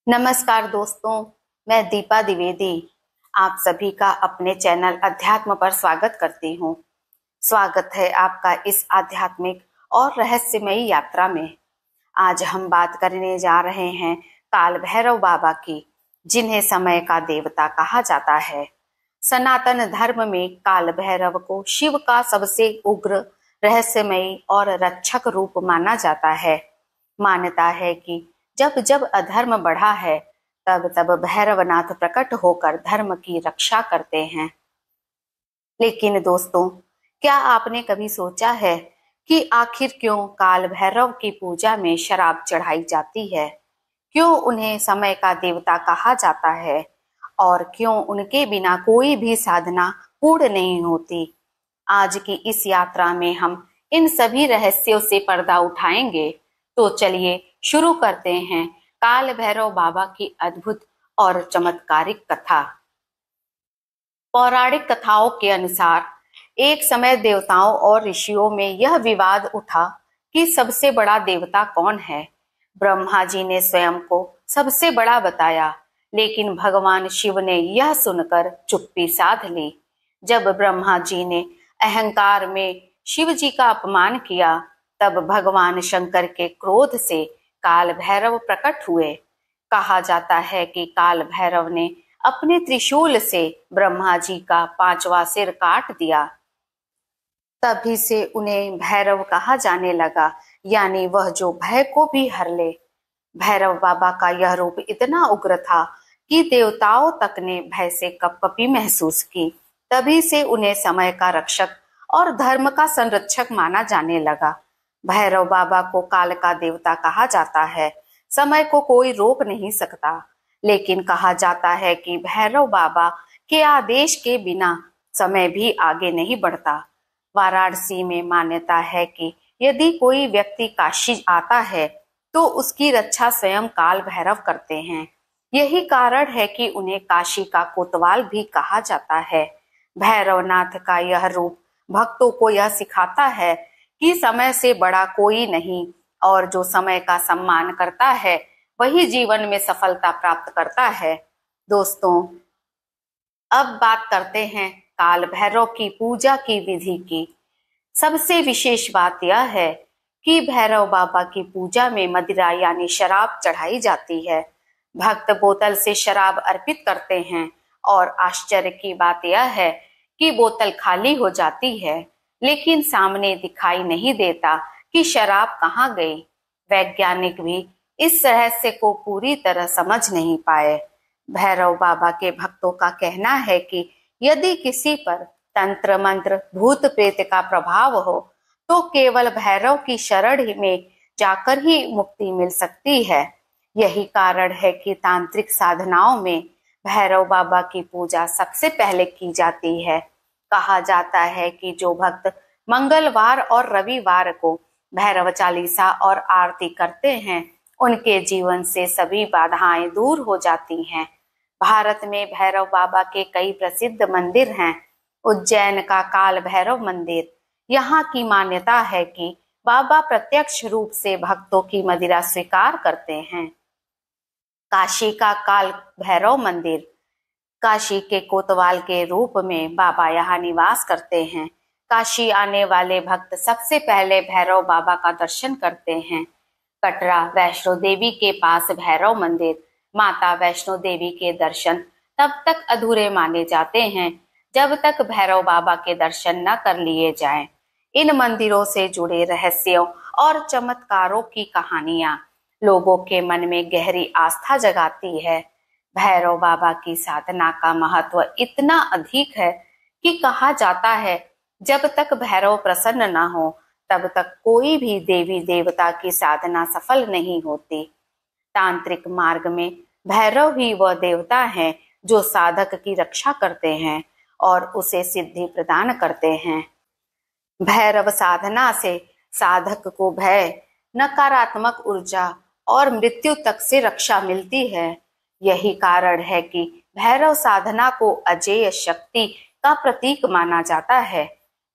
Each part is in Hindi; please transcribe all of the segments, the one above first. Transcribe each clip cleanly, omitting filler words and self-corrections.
नमस्कार दोस्तों, मैं दीपा द्विवेदी आप सभी का अपने चैनल अध्यात्म पर स्वागत करती हूँ। स्वागत है आपका इस आध्यात्मिक और रहस्यमयी यात्रा में। आज हम बात करने जा रहे हैं काल भैरव बाबा की, जिन्हें समय का देवता कहा जाता है। सनातन धर्म में काल भैरव को शिव का सबसे उग्र, रहस्यमयी और रक्षक रूप माना जाता है। मान्यता है कि जब जब अधर्म बढ़ा है, तब तब भैरवनाथ प्रकट होकर धर्म की रक्षा करते हैं। लेकिन दोस्तों, क्या आपने कभी सोचा है कि आखिर क्यों काल भैरव की पूजा में शराब चढ़ाई जाती है? क्यों उन्हें समय का देवता कहा जाता है? और क्यों उनके बिना कोई भी साधना पूर्ण नहीं होती? आज की इस यात्रा में हम इन सभी रहस्यों से पर्दा उठाएंगे। तो चलिए शुरू करते हैं काल भैरव बाबा की अद्भुत और चमत्कारिक कथा। पौराणिक कथाओं के अनुसार एक समय देवताओं और ऋषियों में यह विवाद उठा कि सबसे बड़ा देवता कौन है। ब्रह्मा जी ने स्वयं को सबसे बड़ा बताया, लेकिन भगवान शिव ने यह सुनकर चुप्पी साध ली। जब ब्रह्मा जी ने अहंकार में शिव जी का अपमान किया, तब भगवान शंकर के क्रोध से काल भैरव प्रकट हुए। कहा जाता है कि काल भैरव ने अपने त्रिशूल से ब्रह्मा जी का 5वां सिर काट दिया। तभी से उन्हें भैरव कहा जाने लगा, यानी वह जो भय को भी हर ले। भैरव बाबा का यह रूप इतना उग्र था कि देवताओं तक ने भय से कपकपी महसूस की। तभी से उन्हें समय का रक्षक और धर्म का संरक्षक माना जाने लगा। भैरव बाबा को काल का देवता कहा जाता है। समय को कोई रोक नहीं सकता, लेकिन कहा जाता है कि भैरव बाबा के आदेश के बिना समय भी आगे नहीं बढ़ता। वाराणसी में मान्यता है कि यदि कोई व्यक्ति काशी आता है तो उसकी रक्षा स्वयं काल भैरव करते हैं। यही कारण है कि उन्हें काशी का कोतवाल भी कहा जाता है। भैरवनाथ का यह रूप भक्तों को यह सिखाता है कि समय से बड़ा कोई नहीं, और जो समय का सम्मान करता है वही जीवन में सफलता प्राप्त करता है। दोस्तों, अब बात करते हैं काल भैरव की पूजा की विधि की। सबसे विशेष बात यह है कि भैरव बाबा की पूजा में मदिरा यानी शराब चढ़ाई जाती है। भक्त बोतल से शराब अर्पित करते हैं और आश्चर्य की बात यह है कि बोतल खाली हो जाती है, लेकिन सामने दिखाई नहीं देता कि शराब कहाँ गई। वैज्ञानिक भी इस रहस्य को पूरी तरह समझ नहीं पाए। भैरव बाबा के भक्तों का कहना है कि यदि किसी पर तंत्र मंत्र भूत प्रेत का प्रभाव हो तो केवल भैरव की शरण में जाकर ही मुक्ति मिल सकती है। यही कारण है कि तांत्रिक साधनाओं में भैरव बाबा की पूजा सबसे पहले की जाती है। कहा जाता है कि जो भक्त मंगलवार और रविवार को भैरव चालीसा और आरती करते हैं, उनके जीवन से सभी बाधाएं दूर हो जाती हैं। भारत में भैरव बाबा के कई प्रसिद्ध मंदिर हैं। उज्जैन का काल भैरव मंदिर, यहाँ की मान्यता है कि बाबा प्रत्यक्ष रूप से भक्तों की मदिरा स्वीकार करते हैं। काशी का काल भैरव मंदिर, काशी के कोतवाल के रूप में बाबा यहाँ निवास करते हैं। काशी आने वाले भक्त सबसे पहले भैरव बाबा का दर्शन करते हैं। कटरा वैष्णो देवी के पास भैरव मंदिर, माता वैष्णो देवी के दर्शन तब तक अधूरे माने जाते हैं जब तक भैरव बाबा के दर्शन न कर लिए जाएं। इन मंदिरों से जुड़े रहस्यों और चमत्कारों की कहानियां लोगों के मन में गहरी आस्था जगाती है। भैरव बाबा की साधना का महत्व इतना अधिक है कि कहा जाता है जब तक भैरव प्रसन्न न हो तब तक कोई भी देवी देवता की साधना सफल नहीं होती। तांत्रिक मार्ग में भैरव ही वह देवता हैं जो साधक की रक्षा करते हैं और उसे सिद्धि प्रदान करते हैं। भैरव साधना से साधक को भय, नकारात्मक ऊर्जा और मृत्यु तक से रक्षा मिलती है। यही कारण है कि भैरव साधना को अजेय शक्ति का प्रतीक माना जाता है।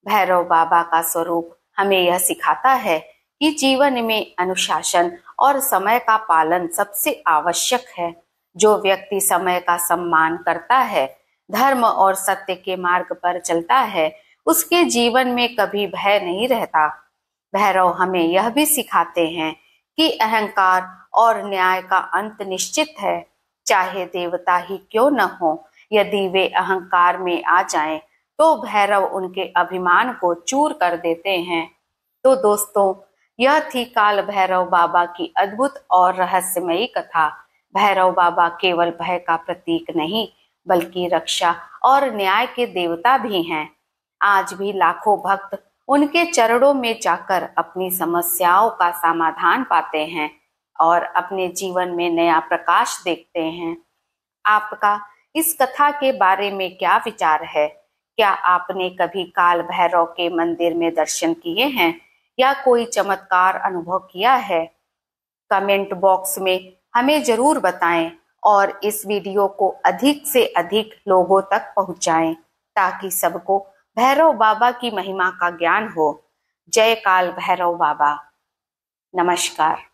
भैरव बाबा का स्वरूप हमें यह सिखाता है कि जीवन में अनुशासन और समय का पालन सबसे आवश्यक है। जो व्यक्ति समय का सम्मान करता है, धर्म और सत्य के मार्ग पर चलता है, उसके जीवन में कभी भय नहीं रहता। भैरव हमें यह भी सिखाते हैं कि अहंकार और न्याय का अंत निश्चित है। चाहे देवता ही क्यों न हो, यदि वे अहंकार में आ जाएं, तो भैरव उनके अभिमान को चूर कर देते हैं। तो दोस्तों, यह थी काल भैरव बाबा की अद्भुत और रहस्यमयी कथा। भैरव बाबा केवल भय का प्रतीक नहीं, बल्कि रक्षा और न्याय के देवता भी हैं। आज भी लाखों भक्त उनके चरणों में जाकर अपनी समस्याओं का समाधान पाते हैं और अपने जीवन में नया प्रकाश देखते हैं। आपका इस कथा के बारे में क्या विचार है? क्या आपने कभी काल भैरव के मंदिर में दर्शन किए हैं या कोई चमत्कार अनुभव किया है? कमेंट बॉक्स में हमें जरूर बताएं और इस वीडियो को अधिक से अधिक लोगों तक पहुंचाएं, ताकि सबको भैरव बाबा की महिमा का ज्ञान हो। जय काल भैरव बाबा। नमस्कार।